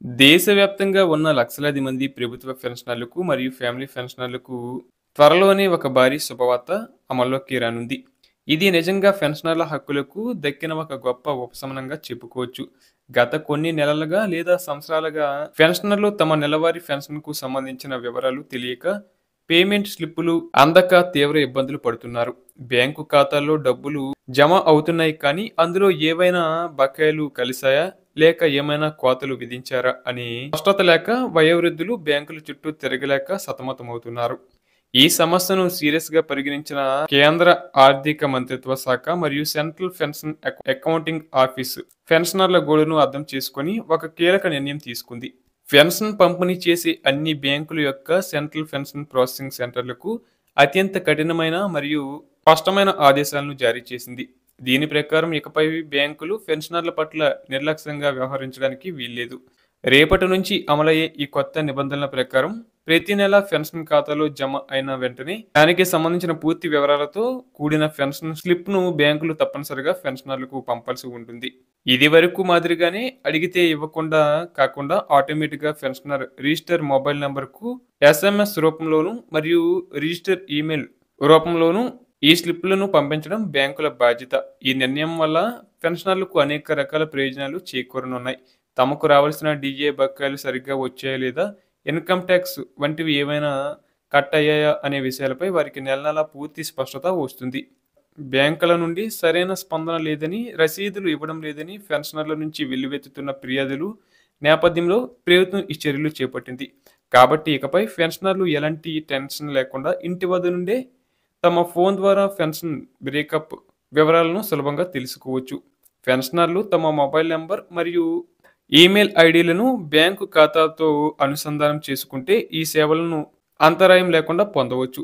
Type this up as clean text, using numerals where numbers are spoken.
దేశవ్యాప్తంగా ఉన్న లక్షలాది మంది ప్రభుత్వ పెన్షనర్లకు మరియు ఫ్యామిలీ పెన్షనర్లకు త్వరలోనే ఒక భారీ శుభవార్త అమల్లోకి రానుంది. ఇది నిజంగా పెన్షనర్ల హక్కులకు దక్కిన ఒక గొప్ప ఉపశమనంగా చెప్పుకోవచ్చు. గత కొన్ని నెలలుగా లేదా సంవత్సరాలుగా పెన్షనర్లు తమ నెలవారీ పెన్షన్కు సంబంధించిన వివరాలు తెలియక పేమెంట్ స్లిప్పులు అందక తీవ్ర ఇబ్బందులు పడుతున్నారు. బ్యాంకు ఖాతాల్లో డబ్బులు జమ అవుతున్నాయి కానీ అందులో ఏవైనా బకాయిలు కలిశాయా లేక ఏమైనా కోతలు విధించారా అని స్పష్టత లేక వయోవృద్ధులు బ్యాంకుల చుట్టూ తిరగలేక సతమతమవుతున్నారు. ఈ సమస్యను సీరియస్ గా పరిగణించిన కేంద్ర ఆర్థిక మంత్రిత్వ శాఖ మరియు సెంట్రల్ పెన్షన్ అకౌంటింగ్ ఆఫీసు పెన్షనర్ల గోడును అర్థం చేసుకొని ఒక కీలక నిర్ణయం తీసుకుంది. పెన్షన్ పంపిణీ చేసే అన్ని బ్యాంకుల యొక్క సెంట్రల్ పెన్షన్ ప్రాసెసింగ్ సెంటర్లకు అత్యంత కఠినమైన మరియు స్పష్టమైన ఆదేశాలను జారీ చేసింది. దీని ప్రకారం ఇకపై బ్యాంకులు పెన్షనర్ల పట్ల నిర్లక్ష్యంగా వ్యవహరించడానికి వీల్లేదు. రేపటి నుంచి అమలయ్యే ఈ కొత్త నిబంధనల ప్రకారం ప్రతి నెల పెన్షన్ ఖాతాలో జమ అయిన వెంటనే దానికి సంబంధించిన పూర్తి వివరాలతో కూడిన పెన్షన్ స్లిప్ ను బ్యాంకులు తప్పనిసరిగా పెన్షనర్లకు పంపాల్సి ఉంటుంది. ఇది వరకు మాదిరిగానే అడిగితే ఇవ్వకుండా కాకుండా ఆటోమేటిక్ గా పెన్షనర్ రిజిస్టర్ మొబైల్ నంబర్ కు SMS రూపంలోను మరియు రిజిస్టర్ ఈమెయిల్ రూపంలోను ఈ స్లిప్లను పంపించడం బ్యాంకుల బాధ్యత. ఈ నిర్ణయం వల్ల పెన్షనర్లకు అనేక రకాల ప్రయోజనాలు చేకూరనున్నాయి. తమకు రావాల్సిన DA బకాయిలు సరిగ్గా వచ్చాయా లేదా, ఇన్కమ్ ట్యాక్స్ వంటివి ఏమైనా కట్ అయ్యాయా అనే విషయాలపై వారికి నెల నెలా పూర్తి స్పష్టత వస్తుంది. బ్యాంకుల నుండి సరైన స్పందన లేదని, రసీదులు ఇవ్వడం లేదని పెన్షనర్ల నుంచి వెల్లువెత్తుతున్న ఫిర్యాదులు నేపథ్యంలో ప్రభుత్వం ఈ చర్యలు చేపట్టింది. కాబట్టి ఇకపై పెన్షనర్లు ఎలాంటి టెన్షన్ లేకుండా ఇంటి వద్ద నుండే తమ ఫోన్ ద్వారా పెన్షన్ బ్రేకప్ వివరాలను సులభంగా తెలుసుకోవచ్చు. పెన్షనర్లు తమ మొబైల్ నంబర్ మరియు ఈమెయిల్ ఐడీలను బ్యాంకు ఖాతాతో అనుసంధానం చేసుకుంటే ఈ సేవలను అంతరాయం లేకుండా పొందవచ్చు.